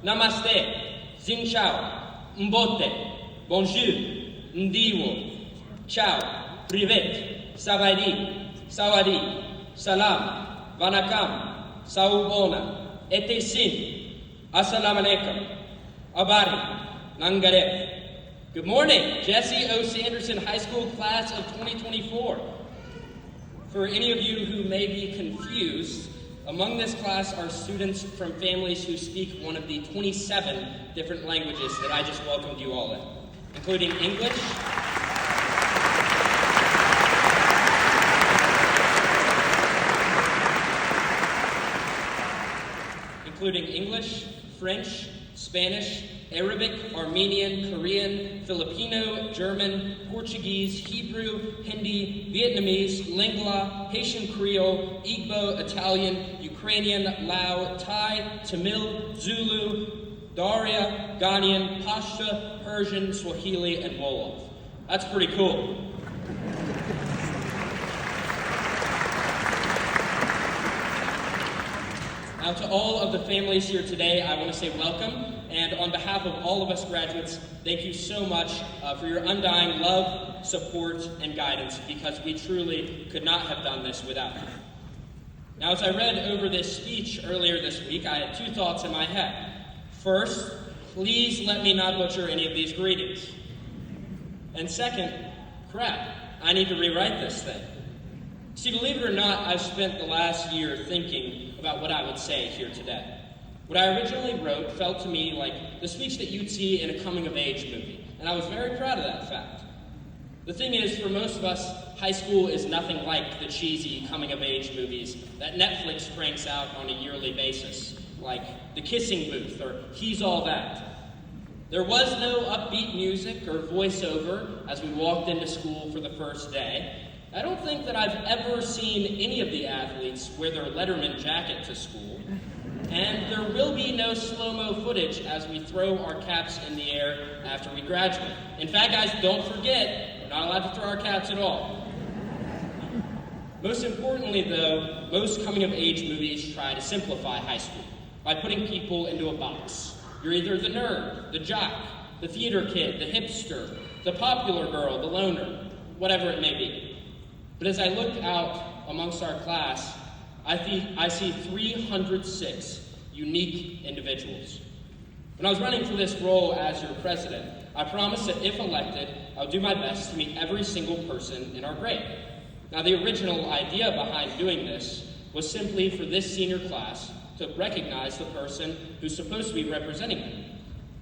namaste, xin chào, mbote, bonjour, ndiwo, ciao, privet, sawadi, salam, vanakam, saubona, etesin, assalamu alaikum, abari, nangarek. Good morning, Jesse O. Sanderson High School class of 2024. For any of you who may be confused, among this class are students from families who speak one of the 27 different languages that I just welcomed you all in, including English, French, Spanish, Arabic, Armenian, Korean, Filipino, German, Portuguese, Hebrew, Hindi, Vietnamese, Lingala, Haitian Creole, Igbo, Italian, Ukrainian, Lao, Thai, Tamil, Zulu, Daria, Ghanaian, Pashto, Persian, Swahili, and Wolof. That's pretty cool. Now, to all of the families here today, I want to say welcome, and on behalf of all of us graduates, thank you so much for your undying love, support, and guidance, because we truly could not have done this without you. Now, as I read over this speech earlier this week, I had two thoughts in my head. First, please let me not butcher any of these greetings. And second, crap, I need to rewrite this thing. See, believe it or not, I've spent the last year thinking about what I would say here today. What I originally wrote felt to me like the speech that you'd see in a coming-of-age movie, and I was very proud of that fact. The thing is, for most of us, high school is nothing like the cheesy coming-of-age movies that Netflix cranks out on a yearly basis, like The Kissing Booth or He's All That. There was no upbeat music or voiceover as we walked into school for the first day. I don't think that I've ever seen any of the athletes wear their Letterman jacket to school. And there will be no slow-mo footage as we throw our caps in the air after we graduate. In fact, guys, don't forget, we're not allowed to throw our caps at all. Most importantly, though, most coming-of-age movies try to simplify high school by putting people into a box. You're either the nerd, the jock, the theater kid, the hipster, the popular girl, the loner, whatever it may be. But as I look out amongst our class, I see 306 unique individuals. When I was running for this role as your president, I promised that if elected, I would do my best to meet every single person in our grade. Now, the original idea behind doing this was simply for this senior class to recognize the person who's supposed to be representing them.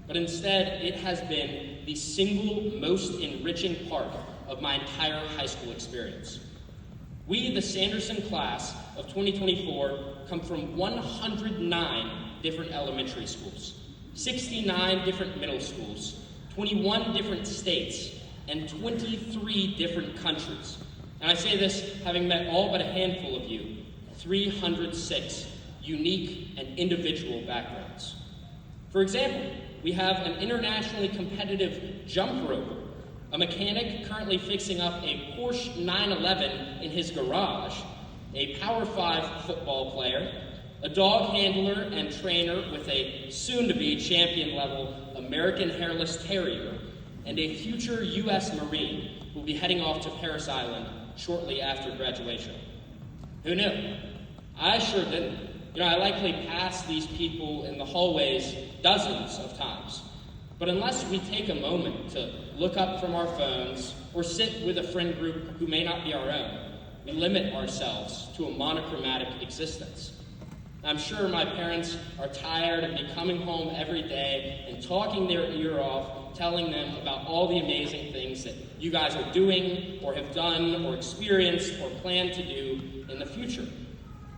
But instead, it has been the single most enriching part of my entire high school experience. We, the Sanderson class of 2024, come from 109 different elementary schools, 69 different middle schools, 21 different states, and 23 different countries. And I say this having met all but a handful of you, 306 unique and individual backgrounds. For example, we have an internationally competitive jump roper, a mechanic currently fixing up a Porsche 911 in his garage, a Power 5 football player, a dog handler and trainer with a soon-to-be champion-level American Hairless Terrier, and a future U.S. Marine who will be heading off to Parris Island shortly after graduation. Who knew? I sure didn't. I likely passed these people in the hallways dozens of times. But unless we take a moment to look up from our phones or sit with a friend group who may not be our own, we limit ourselves to a monochromatic existence. I'm sure my parents are tired of me coming home every day and talking their ear off, telling them about all the amazing things that you guys are doing or have done or experienced or plan to do in the future.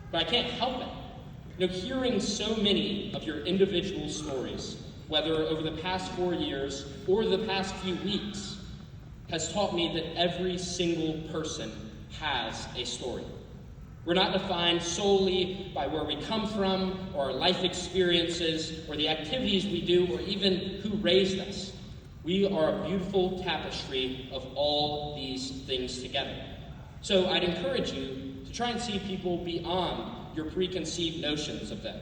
But I can't help it. Hearing so many of your individual stories, whether over the past 4 years or the past few weeks, has taught me that every single person has a story. We're not defined solely by where we come from, or our life experiences, or the activities we do, or even who raised us. We are a beautiful tapestry of all these things together. So I'd encourage you to try and see people beyond your preconceived notions of them.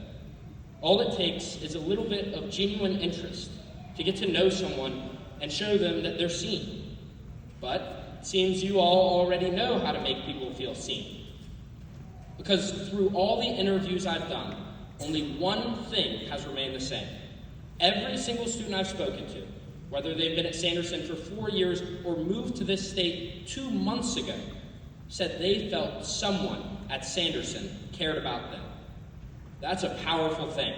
All it takes is a little bit of genuine interest to get to know someone and show them that they're seen. But it seems you all already know how to make people feel seen. Because through all the interviews I've done, only one thing has remained the same. Every single student I've spoken to, whether they've been at Sanderson for 4 years or moved to this state 2 months ago, said they felt someone at Sanderson cared about them. That's a powerful thing.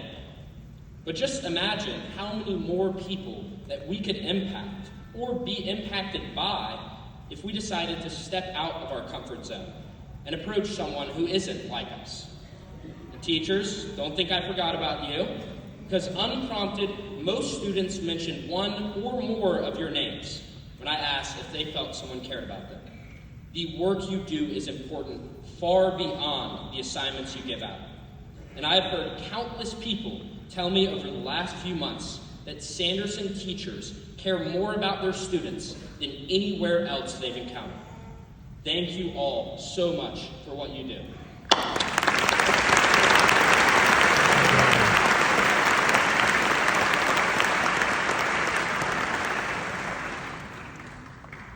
But just imagine how many more people that we could impact or be impacted by if we decided to step out of our comfort zone and approach someone who isn't like us. And teachers, don't think I forgot about you, because unprompted, most students mentioned one or more of your names when I asked if they felt someone cared about them. The work you do is important far beyond the assignments you give out. And I've heard countless people tell me over the last few months that Sanderson teachers care more about their students than anywhere else they've encountered. Thank you all so much for what you do.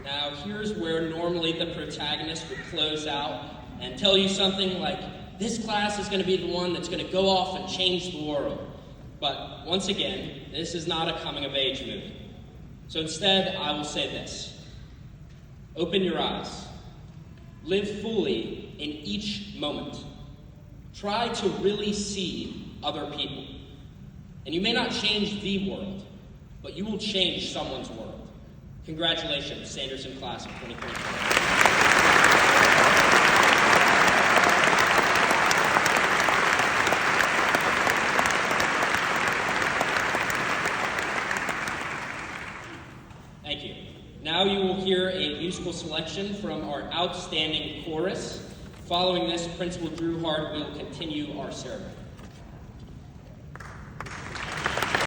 Now, here's where normally the protagonist would close out and tell you something like, this class is going to be the one that's going to go off and change the world. But once again, this is not a coming-of-age movie. So instead, I will say this. Open your eyes. Live fully in each moment. Try to really see other people. And you may not change the world, but you will change someone's world. Congratulations, Sanderson class of 2024. Thank you. Now you will hear a musical selection from our outstanding chorus. Following this, Principal Drew Hart will continue our ceremony.